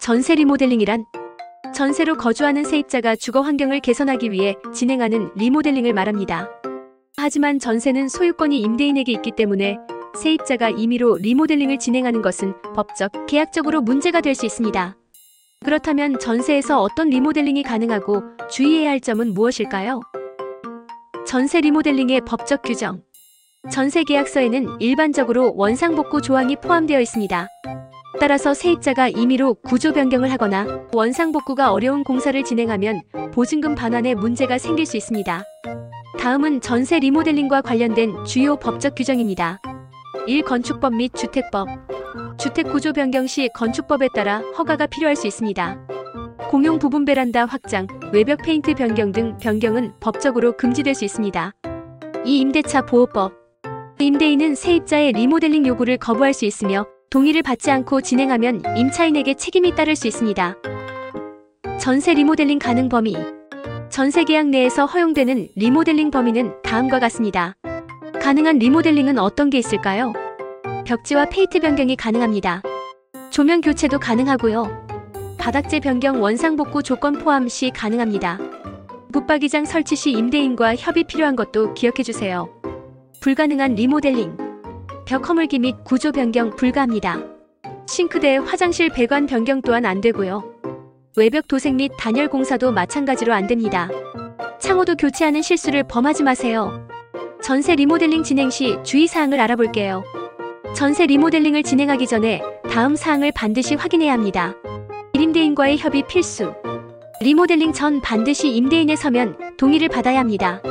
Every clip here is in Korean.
전세 리모델링이란 전세로 거주하는 세입자가 주거 환경을 개선하기 위해 진행하는 리모델링을 말합니다. 하지만 전세는 소유권이 임대인에게 있기 때문에 세입자가 임의로 리모델링을 진행하는 것은 법적, 계약적으로 문제가 될 수 있습니다. 그렇다면 전세에서 어떤 리모델링이 가능하고 주의해야 할 점은 무엇일까요? 전세 리모델링의 법적 규정. 전세 계약서에는 일반적으로 원상복구 조항이 포함되어 있습니다. 따라서 세입자가 임의로 구조 변경을 하거나 원상복구가 어려운 공사를 진행하면 보증금 반환에 문제가 생길 수 있습니다. 다음은 전세 리모델링과 관련된 주요 법적 규정입니다. 1. 건축법 및 주택법. 주택 구조 변경 시 건축법에 따라 허가가 필요할 수 있습니다. 공용 부분 베란다 확장, 외벽 페인트 변경 등 변경은 법적으로 금지될 수 있습니다. 2. 임대차 보호법. 임대인은 세입자의 리모델링 요구를 거부할 수 있으며 동의를 받지 않고 진행하면 임차인에게 책임이 따를 수 있습니다. 전세 리모델링 가능 범위. 전세 계약 내에서 허용되는 리모델링 범위는 다음과 같습니다. 가능한 리모델링은 어떤 게 있을까요? 벽지와 페인트 변경이 가능합니다. 조명 교체도 가능하고요. 바닥재 변경 원상복구 조건 포함 시 가능합니다. 붙박이장 설치 시 임대인과 협의 필요한 것도 기억해주세요. 불가능한 리모델링. 벽 허물기 및 구조 변경 불가합니다. 싱크대, 화장실 배관 변경 또한 안 되고요. 외벽 도색 및 단열 공사도 마찬가지로 안 됩니다. 창호도 교체하는 실수를 범하지 마세요. 전세 리모델링 진행 시 주의사항을 알아볼게요. 전세 리모델링을 진행하기 전에 다음 사항을 반드시 확인해야 합니다. 임대인과의 협의 필수. 리모델링 전 반드시 임대인의 서면, 동의를 받아야 합니다.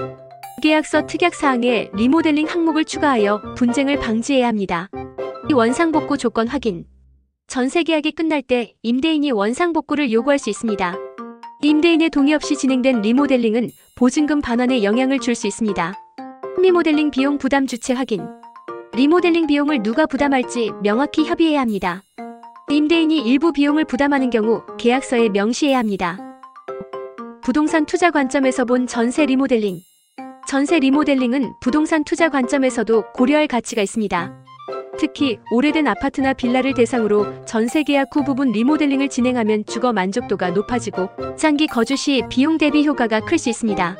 계약서 특약사항에 리모델링 항목을 추가하여 분쟁을 방지해야 합니다. 원상복구 조건 확인. 전세 계약이 끝날 때 임대인이 원상복구를 요구할 수 있습니다. 임대인의 동의 없이 진행된 리모델링은 보증금 반환에 영향을 줄 수 있습니다. 리모델링 비용 부담 주체 확인. 리모델링 비용을 누가 부담할지 명확히 협의해야 합니다. 임대인이 일부 비용을 부담하는 경우 계약서에 명시해야 합니다. 부동산 투자 관점에서 본 전세 리모델링. 전세 리모델링은 부동산 투자 관점에서도 고려할 가치가 있습니다. 특히 오래된 아파트나 빌라를 대상으로 전세 계약 후 부분 리모델링을 진행하면 주거 만족도가 높아지고 장기 거주 시 비용 대비 효과가 클 수 있습니다.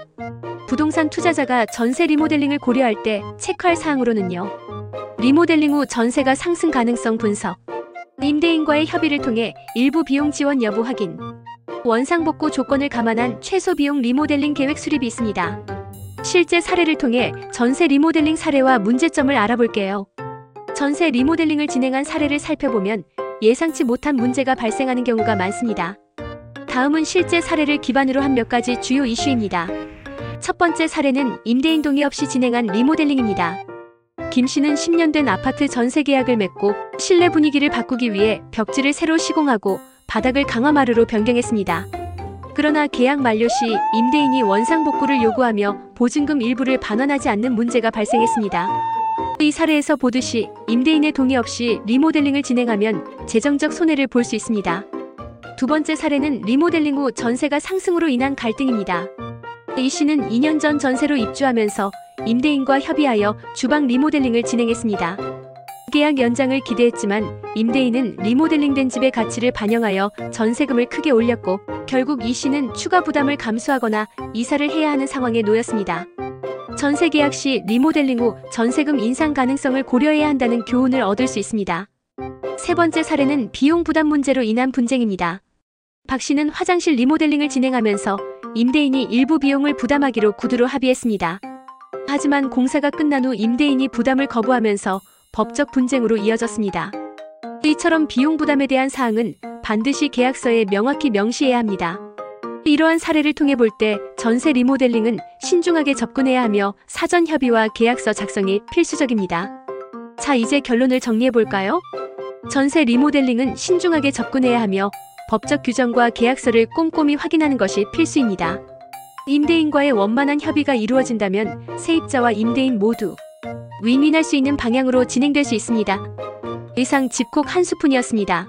부동산 투자자가 전세 리모델링을 고려할 때 체크할 사항으로는요. 리모델링 후 전세가 상승 가능성 분석. 임대인과의 협의를 통해 일부 비용 지원 여부 확인. 원상복구 조건을 감안한 최소 비용 리모델링 계획 수립이 있습니다. 실제 사례를 통해 전세 리모델링 사례와 문제점을 알아볼게요. 전세 리모델링을 진행한 사례를 살펴보면 예상치 못한 문제가 발생하는 경우가 많습니다. 다음은 실제 사례를 기반으로 한 몇 가지 주요 이슈입니다. 첫 번째 사례는 임대인 동의 없이 진행한 리모델링입니다. 김 씨는 10년 된 아파트 전세 계약을 맺고 실내 분위기를 바꾸기 위해 벽지를 새로 시공하고 바닥을 강화마루로 변경했습니다. 그러나 계약 만료 시 임대인이 원상복구를 요구하며 보증금 일부를 반환하지 않는 문제가 발생했습니다. 이 사례에서 보듯이 임대인의 동의 없이 리모델링을 진행하면 재정적 손해를 볼 수 있습니다. 두 번째 사례는 리모델링 후 전세가 상승으로 인한 갈등입니다. 이 씨는 2년 전 전세로 입주하면서 임대인과 협의하여 주방 리모델링을 진행했습니다. 계약 연장을 기대했지만 임대인은 리모델링된 집의 가치를 반영하여 전세금을 크게 올렸고 결국 이 씨는 추가 부담을 감수하거나 이사를 해야 하는 상황에 놓였습니다. 전세 계약 시 리모델링 후 전세금 인상 가능성을 고려해야 한다는 교훈을 얻을 수 있습니다. 세 번째 사례는 비용 부담 문제로 인한 분쟁입니다. 박 씨는 화장실 리모델링을 진행하면서 임대인이 일부 비용을 부담하기로 구두로 합의했습니다. 하지만 공사가 끝난 후 임대인이 부담을 거부하면서 법적 분쟁으로 이어졌습니다. 이처럼 비용 부담에 대한 사항은 반드시 계약서에 명확히 명시해야 합니다. 이러한 사례를 통해 볼 때 전세 리모델링은 신중하게 접근해야 하며 사전 협의와 계약서 작성이 필수적입니다. 자, 이제 결론을 정리해 볼까요? 전세 리모델링은 신중하게 접근해야 하며 법적 규정과 계약서를 꼼꼼히 확인하는 것이 필수입니다. 임대인과의 원만한 협의가 이루어진다면 세입자와 임대인 모두 윈윈할 수 있는 방향으로 진행될 수 있습니다. 이상 집콕 한 스푼이었습니다.